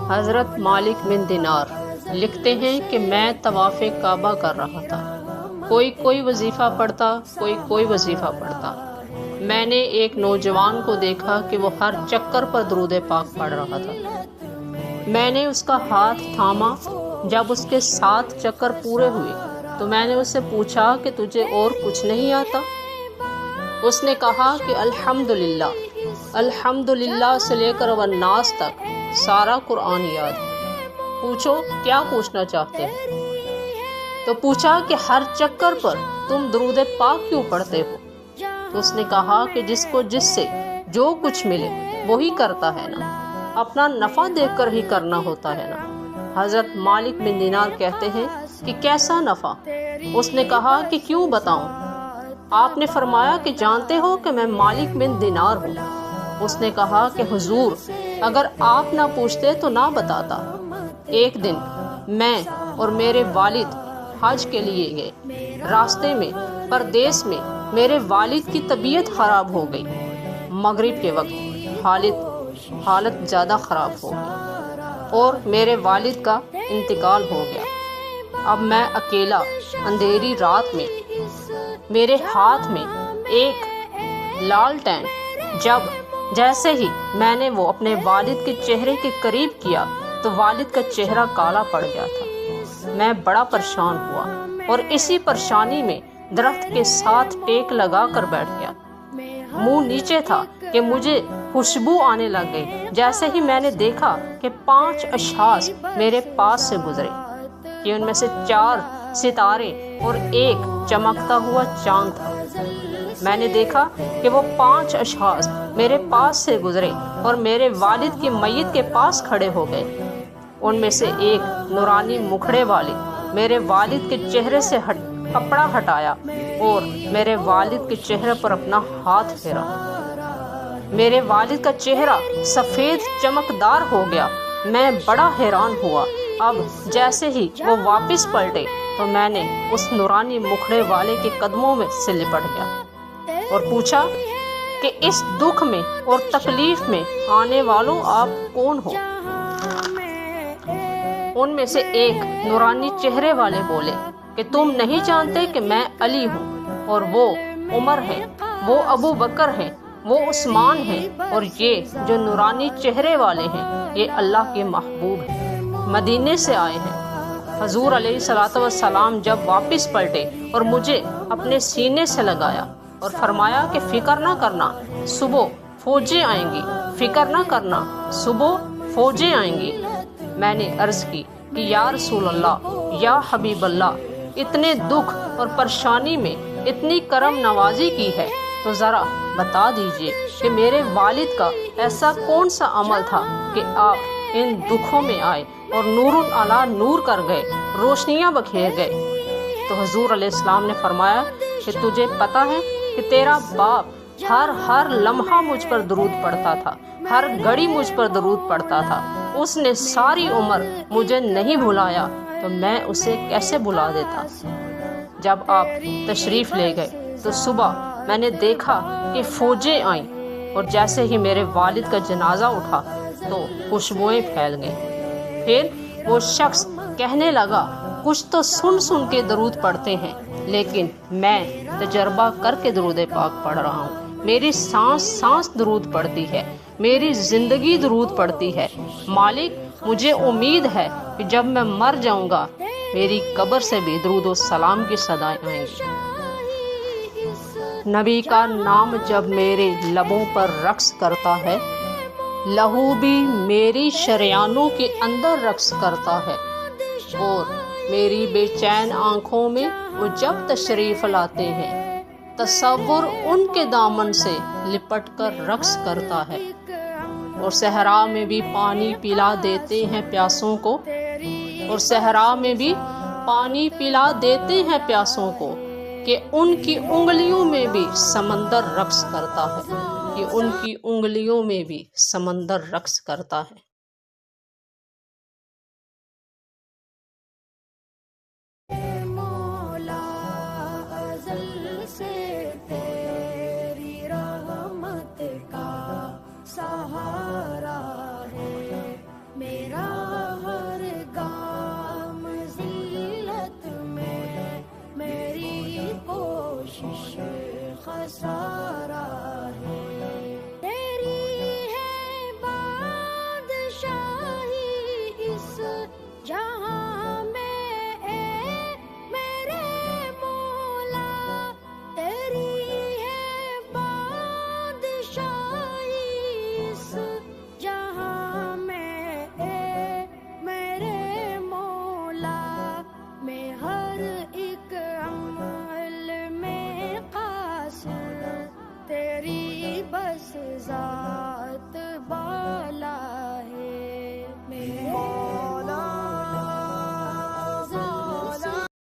حضرت مالک بن دینار لکھتے ہیں کہ میں طواف کعبہ کر رہا تھا، کوئی وظیفہ پڑھتا، کوئی وظیفہ پڑھتا۔ میں نے ایک نوجوان کو دیکھا کہ وہ ہر چکر پر درود پاک پڑھ رہا تھا۔ میں نے اس کا ہاتھ تھاما۔ جب اس کے 7 چکر پورے ہوئے تو میں نے اس سے پوچھا کہ تجھے اور کچھ نہیں آتا؟ اس نے کہا کہ الحمدللہ سے لے کر والناس تک سارا قرآن یاد ہے۔ پوچھو کیا پوچھنا چاہتے ہیں؟ تو پوچھا کہ ہر چکر پر تم درود پاک کیوں پڑھتے ہو؟ تو اس نے کہا کہ جس کو جس سے جو کچھ ملے وہی کرتا ہے نا، اپنا نفع دیکھ کر ہی کرنا ہوتا ہے نا۔ حضرت مالک بن دینار کہتے ہیں کہ کیسا نفع؟ اس نے کہا کہ کیوں بتاؤں؟ آپ نے فرمایا کہ جانتے ہو کہ میں مالک بن دینار ہوں؟ اس نے کہا کہ حضور اگر آپ نہ پوچھتے تو نہ بتاتا۔ ایک دن میں اور میرے والد حج کے لیے گئے۔ راستے میں پردیس میں میرے والد کی طبیعت خراب ہو گئی۔ مغرب کے وقت حالت زیادہ خراب ہو گئی اور میرے والد کا انتقال ہو گیا۔ اب میں اکیلا اندھیری رات میں، میرے ہاتھ میں ایک لالٹین، جیسے ہی میں نے وہ اپنے والد کے چہرے کے قریب کیا تو والد کا چہرہ کالا پڑ گیا تھا۔ میں بڑا پریشان ہوا اور اسی پریشانی میں درخت کے ساتھ ٹیک لگا کر بیٹھ گیا۔ منہ نیچے تھا کہ مجھے خوشبو آنے لگ گئی۔ جیسے ہی میں نے دیکھا کہ 5 اشخاص میرے پاس سے گزرے کہ ان میں سے 4 ستارے اور ایک چمکتا ہوا چاند تھا۔ میں نے دیکھا کہ وہ 5 اشخاص میرے پاس سے گزرے اور میرے والد کی میت کے پاس کھڑے ہو گئے۔ ان میں سے ایک نورانی مکھڑے والے میرے والد کے چہرے سے کپڑا ہٹایا اور میرے والد کے چہرے پر اپنا ہاتھ پھیرا۔ میرے والد کا چہرہ سفید چمکدار ہو گیا۔ میں بڑا حیران ہوا۔ اب جیسے ہی وہ واپس پلٹے تو میں نے اس نورانی مکھڑے والے کے قدموں میں سے لپٹ گیا اور پوچھا کہ اس دکھ میں اور تکلیف میں آنے والوں آپ کون ہو؟ ان میں سے ایک نورانی چہرے والے بولے کہ تم نہیں جانتے کہ میں علی ہوں، اور وہ عمر ہیں، وہ ابو بکر ہیں، وہ عثمان ہیں، اور یہ جو نورانی چہرے والے ہیں یہ اللہ کے محبوب ہیں، مدینے سے آئے ہیں۔ حضور علیہ الصلوۃ والسلام جب واپس پلٹے اور مجھے اپنے سینے سے لگایا اور فرمایا کہ فکر نہ کرنا، صبح فوجیں آئیں گی، فکر نہ کرنا، صبح فوجیں آئیں گی۔ میں نے عرض کی کہ یا رسول اللہ، یا حبیب اللہ، اتنے دکھ اور پریشانی میں اتنی کرم نوازی کی ہے تو ذرا بتا دیجئے کہ میرے والد کا ایسا کون سا عمل تھا کہ آپ ان دکھوں میں آئے اور نور علی نور کر گئے، روشنیاں بکھیر گئے۔ تو حضور علیہ السلام نے فرمایا کہ تجھے پتہ ہے کہ تیرا باپ ہر لمحہ مجھ پر درود پڑھتا تھا، ہر گھڑی مجھ پر درود پڑھتا تھا۔ اس نے ساری عمر مجھے نہیں بھلایا تو میں اسے کیسے بھلا دیتا؟ جب آپ تشریف لے گئے تو صبح میں نے دیکھا کہ فوجیں آئیں اور جیسے ہی میرے والد کا جنازہ اٹھا تو خوشبوئیں پھیل گئیں۔ پھر وہ شخص کہنے لگا کچھ تو سن کے درود پڑھتے ہیں، لیکن میں تجربہ کر کے درود پاک پڑھ رہا ہوں۔ میری سانس درود پڑھتی ہے، میری زندگی درود پڑھتی ہے۔ مالک مجھے امید ہے کہ جب میں مر جاؤں گا میری قبر سے بھی درود و سلام کی صدائیں آئیں گی۔ نبی کا نام جب میرے لبوں پر رقص کرتا ہے، لہو بھی میری شریانوں کے اندر رقص کرتا ہے، اور میری بے چین آنکھوں میں وہ جب تشریف لاتے ہیں تصور ان کے دامن سے لپٹ کر رقص کرتا ہے، اور صحرا میں بھی پانی پلا دیتے ہیں پیاسوں کو، اور صحرا میں بھی پانی پلا دیتے ہیں پیاسوں کو، کہ ان کی انگلیوں میں بھی سمندر رقص کرتا ہے، کہ ان کی انگلیوں میں بھی سمندر رقص کرتا ہے۔